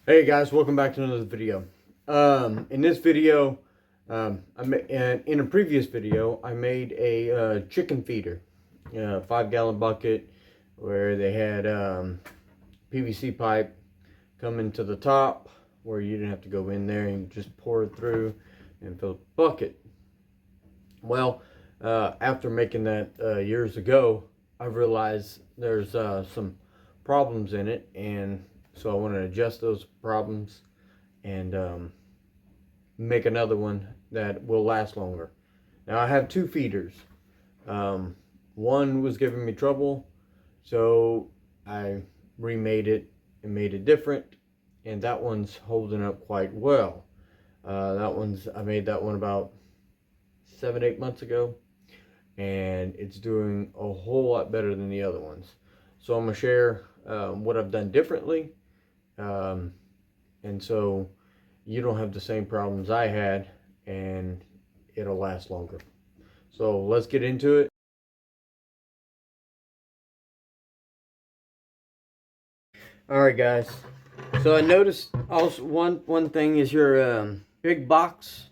Hey guys, welcome back to another video. In this video, in a previous video, I made a chicken feeder, 5-gallon bucket where they had PVC pipe coming to the top where you didn't have to go in there and just pour it through and fill the bucket. Well, after making that years ago, I realized there's some problems in it, and so I want to adjust those problems and make another one that will last longer. Now I have two feeders. One was giving me trouble, so I remade it and made it different, and that one's holding up quite well. I made that one about 7-8 months ago, and it's doing a whole lot better than the other ones. So I'm gonna share what I've done differently, and so you don't have the same problems I had, and it'll last longer. So let's get into it. All right, guys. So I noticed also one thing is your big box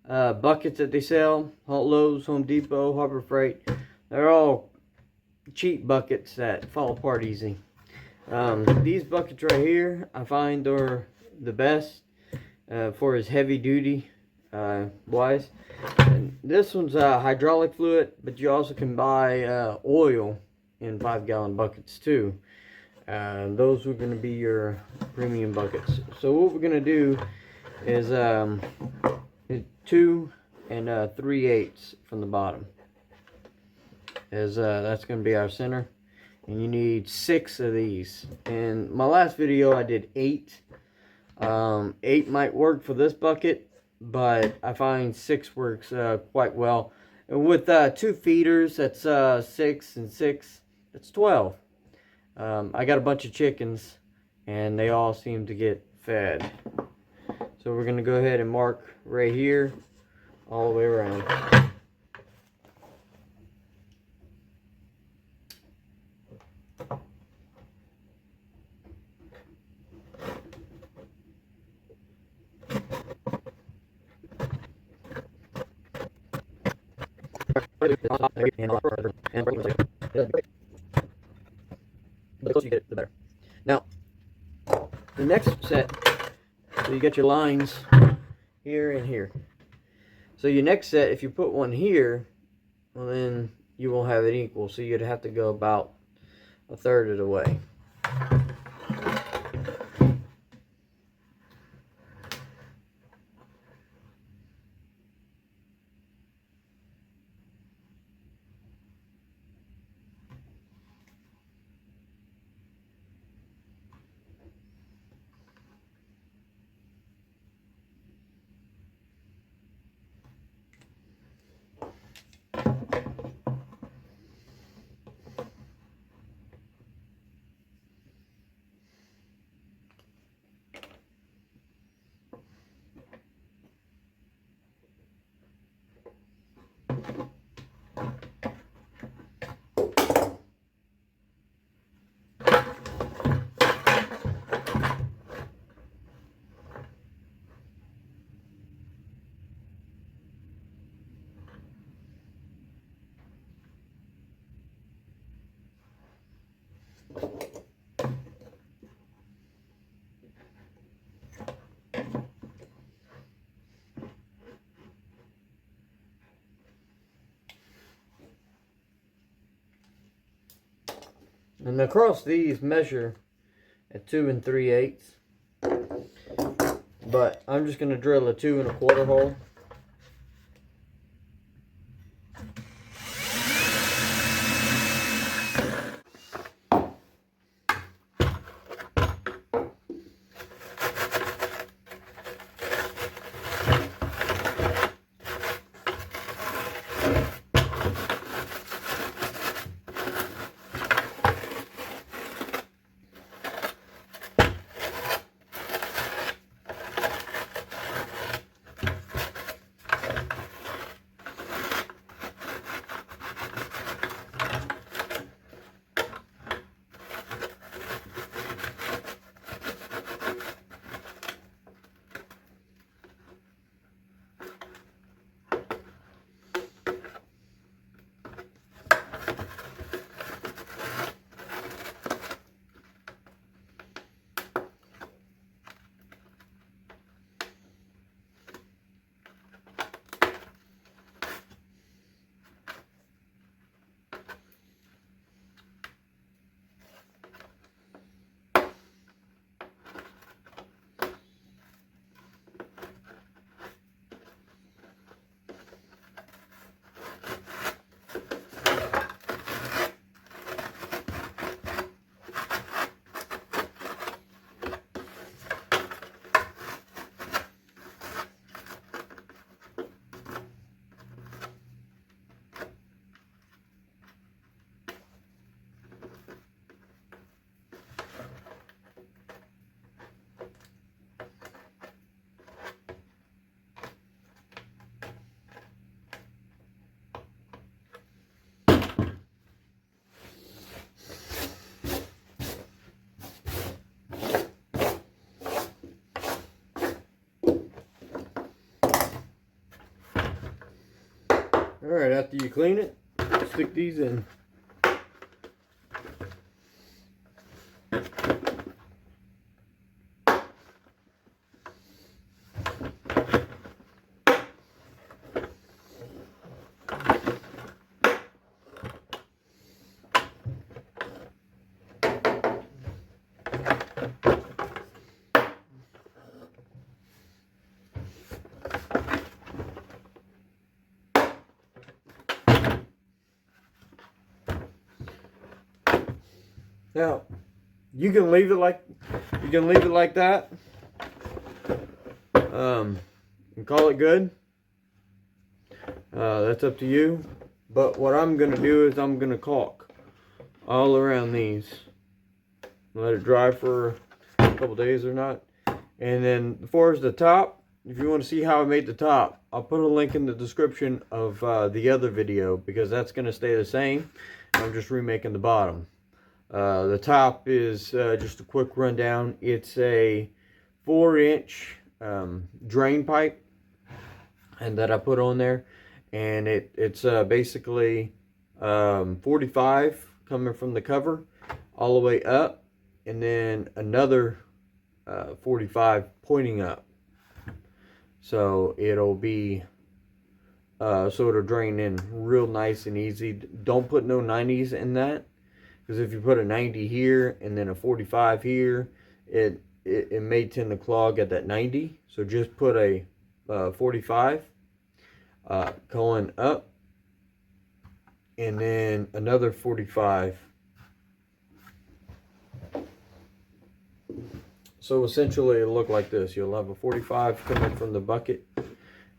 buckets that they sell, Lowe's, Home Depot, Harbor Freight. They're all cheap buckets that fall apart easy. These buckets right here, I find are the best for as heavy duty wise. And this one's hydraulic fluid, but you also can buy oil in 5-gallon buckets too. Those are going to be your premium buckets. So what we're going to do is 2 and 3/8 from the bottom. That's going to be our center, and you need 6 of these. In my last video I did 8. 8 might work for this bucket, but I find 6 works quite well. And with 2 feeders, that's 6 and 6, that's 12. I got a bunch of chickens, and they all seem to get fed. So we're going to go ahead and mark right here all the way around. The closer you get, the better. Now, the next set, so you get your lines here and here. So your next set, if you put one here, well then you won't have it equal. So you'd have to go about 1/3 of the way. And across these measure at 2 3/8, but I'm just going to drill a 2 1/4 hole. Alright, after you clean it, stick these in. Now, you can leave it like that, and call it good. That's up to you. But what I'm gonna do is I'm gonna caulk all around these. Let it dry for a couple days or not. And then as far as the top, if you want to see how I made the top, I'll put a link in the description of the other video, because that's gonna stay the same. I'm just remaking the bottom. The top is just a quick rundown. It's a 4-inch drain pipe, and that I put on there, and it's basically 45 coming from the cover all the way up, and then another 45 pointing up. So it'll be so it'll drain in real nice and easy. Don't put no 90s in that, because if you put a 90 here and then a 45 here, it may tend to clog at that 90. So just put a 45 going up, and then another 45. So essentially it'll look like this. You'll have a 45 coming from the bucket,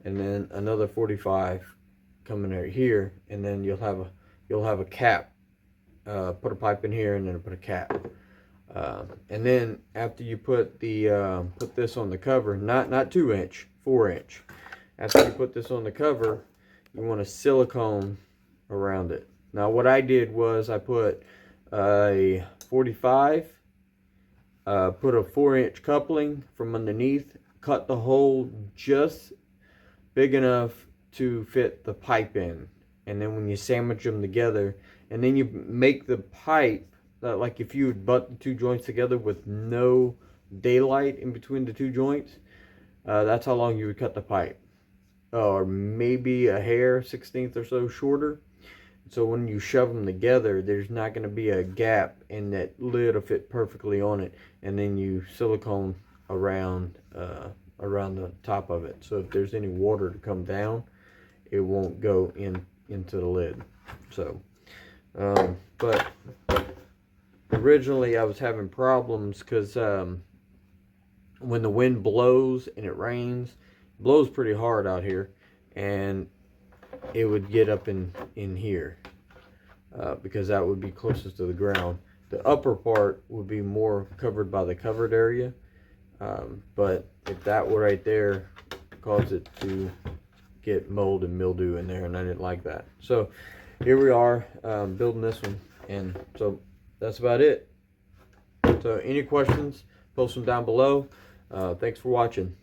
and then another 45 coming right here, and then you'll have a cap. Put a pipe in here, and then put a cap. And then after you put the put this on the cover, not 2-inch, 4-inch. After you put this on the cover, you want a silicone around it. Now what I did was I put a 45, put a 4-inch coupling from underneath, cut the hole just big enough to fit the pipe in, and then when you sandwich them together, and then you make the pipe, like if you would butt the two joints together with no daylight in between the two joints, that's how long you would cut the pipe. Or maybe a hair, 1/16 or so shorter. So when you shove them together, there's not going to be a gap, and that lid will fit perfectly on it. And then you silicone around the top of it. So if there's any water to come down, it won't go into the lid. So but originally I was having problems because when the wind blows and it rains, it blows pretty hard out here, and it would get up in here because that would be closest to the ground. The upper part would be more covered by the covered area, but if that were right there, caused it to get mold and mildew in there, and I didn't like that. So here we are building this one, and so that's about it. So any questions, post them down below. Thanks for watching.